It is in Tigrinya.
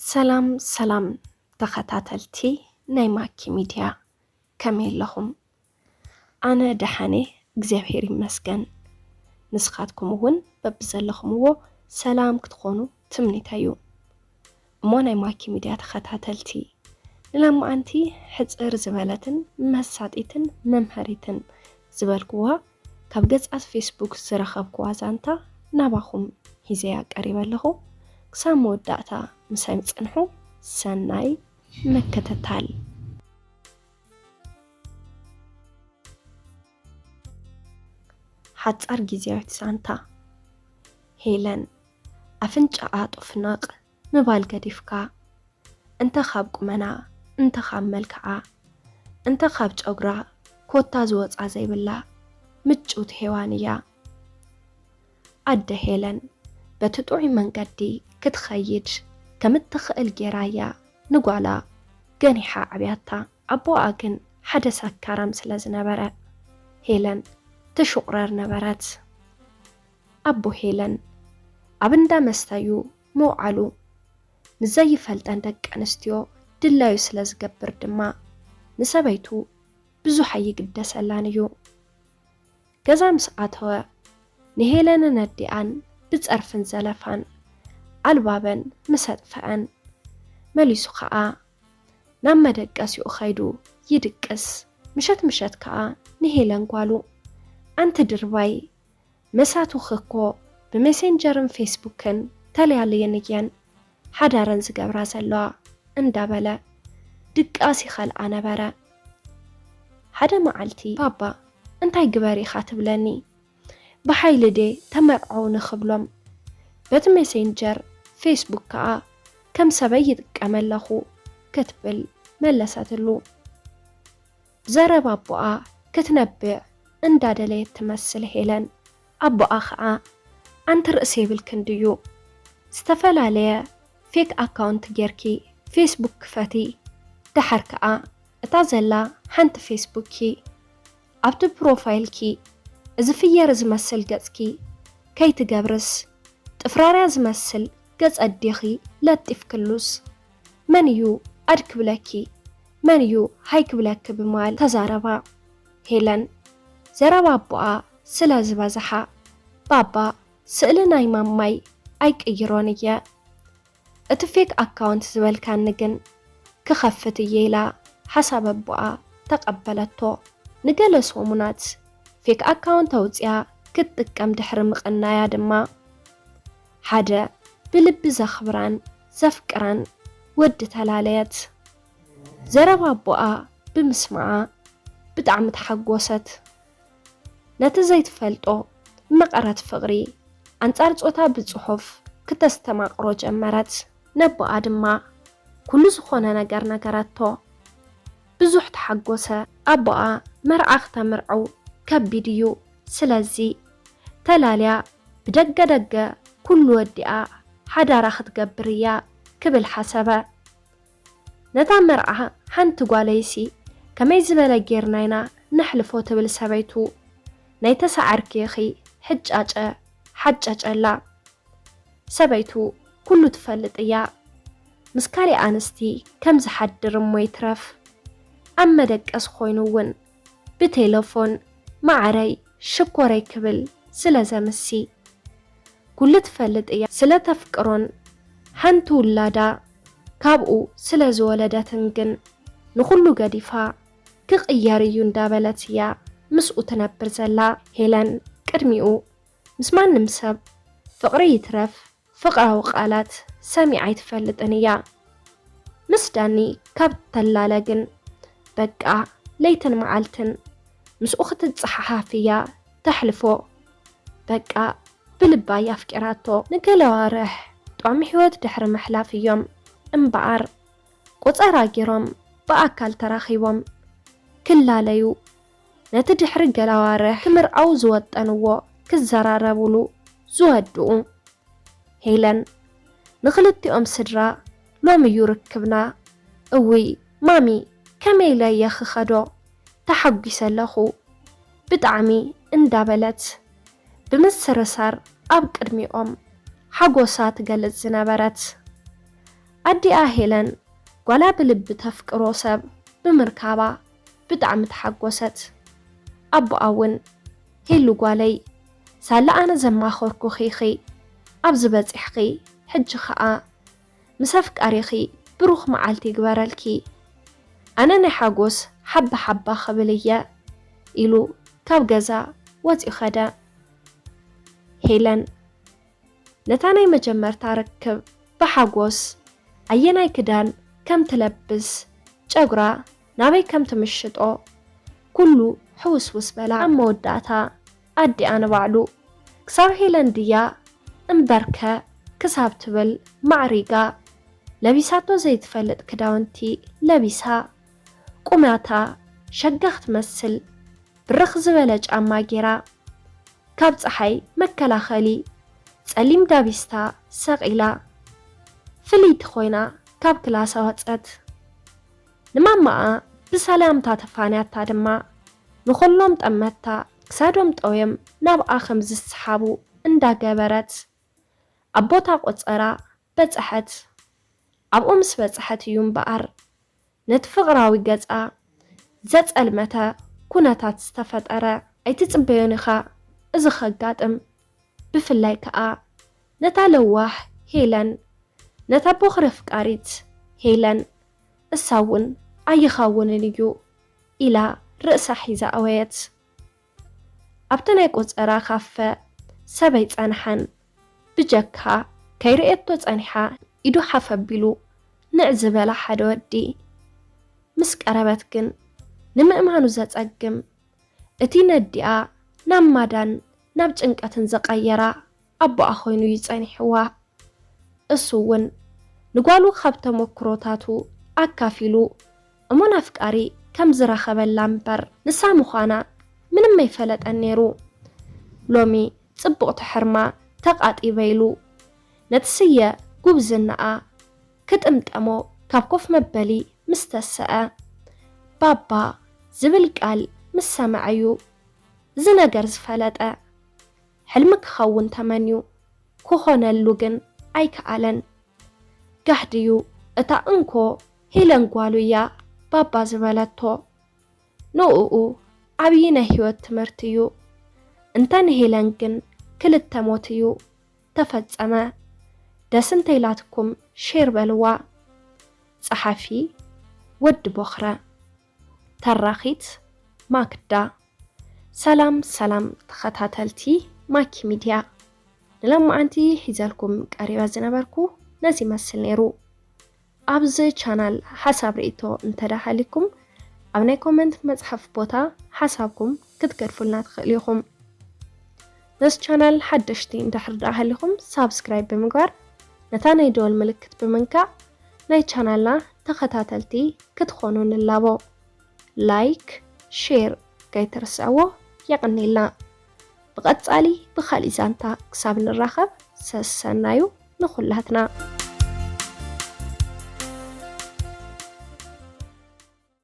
ሰላም ተኸታተልቲ ናይ ማኪ ሚድያ ከመይ ኣለኹም? ኣነ ደሓነ እግዚአብሔር ይመስገን። ንስኻትኩም እውን በብዘለኹምዎ ሰላም ክትኾኑ ትምኒተዩ። እሞ ናይ ማኪ ሚድያ ተኸታተልቲ ንሎማዓንቲ ሕፅር ዝበለትን መሳጢትን መምሃሪትን ዝበልክዋ ካብ ገጻት ፌስቡክ ዝረኸብክዋ ዛንታ ናባኹም ሂዘያ ቀሪበ ኣለኹ። ክሳብ መወዳእታ ምሳይ ምጽንሑ ሰናይ መከታተል። ሓጻር ጊዜያዊት ዛንታ ሄለን ኣፍንጫኣ ጡፍናቕ ምባል ገዲፍካ እንተ ኻብ ቁመና እንተ ኻብ መልክዓ እንተ ኻብ ጨጉራ ኮታ ዝወፃ ዘይብላ ምጩት ሄዋን እያ። ኣደ ሄለን በቲ ጥዑይ መንገዲ ክትኸይድ ከምትኽእል ጌራያ ንጓላ ገኒሓ ዕብያታ። ኣቦኣ ግን ሓደ ሰካራም ስለ ዝነበረ ሄለን ትሽቁረር ነበረት። ኣቦ ሄለን ኣብ እንዳ መስተዩ ምውዓሉ ንዘይፈልጠን ደቂ ኣንስትዮ ድላዩ ስለ ዝገብር ድማ ንሰበይቱ ብዙሕ ኣይግደሰላን እዩ። ገዛ ምስ ኣተወ ንሄለንን ኣዲኣን ብጸርፍን ዘለፋን ኣልባበን ምሰጥፈአን መሊሱ ከዓ ናብ መደቀሲኡ ኸይዱ ይድቅስ። ምሸት ከዓ ንሄለን ጓሉ ኣንቲ ድርባይ መሳቱ ኽኮ ብሜሴንጀርን ፌስቡክን ተለያለየንየን ሓዳረን ዝገብራ ዘለዋ እንዳበለ ድቃሲ ኸልኣ ነበረ። ሓደ መዓልቲ ባባ እንታይ ግበሪ ኢኻ ትብለኒ? ብሓይሊ ደ ተመርዐው ንኽብሎም በቲ ሜሴንጀር ፌስቡክ ከዓ ከም ሰበይ ይጥቀመለኹ ክትብል መለሰትሉ። ብዘረባ ኣቦኣ ክትነብዕ እንዳደለየት ትመስል ሄለን ኣቦኣ ከዓ ኣንቲ ርእሲ ይብልክን ድዩ ዝተፈላለየ ፌክ ኣካውንት ጌርኪ ፌስቡክ ክፈቲ ድሓር ከዓ እታ ዘላ ሓንቲ ፌስቡክኪ ኣብቲ ፕሮፋይልኪ እዚ ፍየር ዝመስል ገጽኪ ከይትገብርስ ጥፍራርያ ዝመስል ገጽ ኣዲኺ ለጢፍ ክሉስ መን እዩ ኣድክብለኪ መን እዩ ሃይክብለኪ ብማል ተዛረባ። ሄለን ዘረባ ኣቦኣ ስለ ዝበዝሓ ባባ ስእሊ ናይ ማማይ ኣይቅይሮን እየ እቲ ፌክ ኣካውንት ዝበልካኒ ግን ክኸፍት እየ ኢላ ሓሳብ ኣቦኣ ተቐበለቶ። ንገለ ሰሙናት ፌክ ኣካውንት ኣውፅያ ክትጥቀም ድሕሪ ምቕናያ ድማ ሓደ ብልቢ ዘኽብራን ዘፍቅራን ወዲ ተላለየት። ዘረባ ኣቦኣ ብምስማዓ ብጣዕሚ ተሓጎሰት። ነቲ ዘይትፈልጦ መቐረት ፍቕሪ ኣንጻር ጾታ ብጽሑፍ ክተስተማቕሮ ጀመረት። ነቦኣ ድማ ኩሉ ዝኾነ ነገር ነገረቶ። ብዙሕ ተሓጎሰ። ኣቦኣ መርዓ ክተምርዐው ከቢድ እዩ፣ ስለዚ ተላልያ ብደገ ደገ ኩሉ ወዲኣ ሓዳራ ክትገብር እያ ክብል ሓሰበ። ነታ መርዓ ሓንቲ ጓለይሲ ከመይ ዝበለ ጌርናይና ነሕልፎ ትብል ሰበይቱ ናይ ተሰዓርኪ ኺ ሕጫጨ ሓጨጨላ። ሰበይቱ ኩሉ ትፈልጥ እያ። ምስ ካሊእ ኣንስቲ ከም ዝሓድር እሞ ይትረፍ። ኣብ መደቀስ ኮይኑ እውን ብቴሌፎን ማዕረይ ሽኮረይ ክብል ስለ ዘምሲ ኩሉ ትፈልጥ እያ። ስለ ተፍቅሮን ሓንቲ ውላዳ ካብኡ ስለ ዝወለደትን ግን ንኹሉ ገዲፋ ክቕየር እዩ እንዳበለት እያ ምስኡ ትነብር ዘላ። ሄለን ቅድሚኡ ምስ ማንም ሰብ ፍቕሪ ይትረፍ ፍቕራዊ ቃላት ሰሚዓ ኣይትፈልጥን እያ። ምስ ዳኒ ካብ ተላለ ግን በቃ ለይትን መዓልትን ምስኡ ክትጽሓሓፍ እያ ተሕልፎ። በቃ ብልባ ያፍቅራቶ። ንገለዋርሕ ጧሚ ሕይወት ድሕሪ መሕላፍ እዮም እምበኣር ቁፀራ ጌሮም ብኣካል ተራኺቦም ክላለዩ ነቲ ድሕሪ ገለዋርሕ ክምርዓው ዝወጠንዎ ክዘራረቡሉ ዝወድኡ። ሄለን ንኽልቲኦም ስድራ ሎሚ እዩ ርክብና እውይ ማሚ ከመይ ለየ ክኸዶ ተሓጒሰለኹ ብጣዕሚ እንዳበለት ብምስርሳር ኣብ ቅድሚኦም ሓጎሳ ትገልጽ ዝነበረት። أديا هيلن قولا بلب تفكرو سب بمركابا بدعم تحقوست أبو أون هيلو قوالي سالا أنا زماخوركو خيخي أبزبت إحقي حج خاء مسافك أريخي بروخ معالتي قبارالكي أنا نحاقوس حبة خبلية إلو كاب جزا واتي خدا هيلن نتاني مجمر تاركب بحاقوس عيناي كدان كم تلبس جاقرا نابي كم تمشطو كلو حوس وسبلا أم موداتا أدي أنا بعلو كساب هيلن ديا امبركة كساب تبل معريقا لبيساتو زي تفلت كداونتي لبيسها قماتا شقخت مسل برخز بلج أما جيرا كاب صحي مكلا خالي سأليم دابيستا ساقيلا فليت خوينا كاب كلاسا واتسات نماما بسلام تاتفانيات تادما نخلوم تأمتا كسادوم تقويم نابقى خمز السحابو اندا قابرت أبوتا قوتسارا بتسحت أبو أمس بتسحت يوم بقر نتفقراوي قزقا زت المتا كوناتات استفاد أرا أي تتبيونيخا إذا خقاتم بفلاي كأ نتا لواح هيلن نتا بوخرف كاريت هيلن الساون أي خاون نيو إلى رأس حيزة أويت أبتناي قوتسارا خافة سبيت أنحن بجكها كي رأيت توتسانحا إدو حفبلو نعزبلا حد ودي مسك أرابتكن نما إمانو زات أقم اتي ندئا نام مادان نابج انقاتن زقايرا أبو أخوينو يتسانحوا السوون نقوالو خابتا مكروتاتو أكافيلو أمونا فكاري كم زراخب اللامبر نسامو خانا من ما يفلت النيرو لومي تبقو تحرما تقات إبايلو نتسيا قوبزناء كتمت أمو كابكوف مبالي مستساء بابا زبل قال مسامعيو زناقرز فلتا حلمك خاون تمانيو كوخونا اللوغن أيك آلن قهديو اتا انكو هيلن قوالو يا بابا زبالتو نوؤو عبينا هيوت تمرتيو انتان هيلنكن كل التموتيو تفتزما داسن تيلاتكم شير بلوا صحافي ود بخرة تراخيت ماكدا سلام تخاتاتلتي ماكي ميديا لما أنتي حيزالكم قريبا زنباركو نازي مسل نيرو أبزي چانال حساب رئيتو انتداح لكم أبناي كومنت مزحف بوتا حسابكم كتقرفلنا تخليكم ناس چانال حدشتي اندحر داها لكم سابسكرايب بمقار نتاني دول ملكت بمنكا ناي چانالنا تخاتاتلتي كتخونون اللابو لايك شير كي ترسعوه يقني الله بغت علي بخالي زانتا كساب الرخب سسنايو نخلهتنا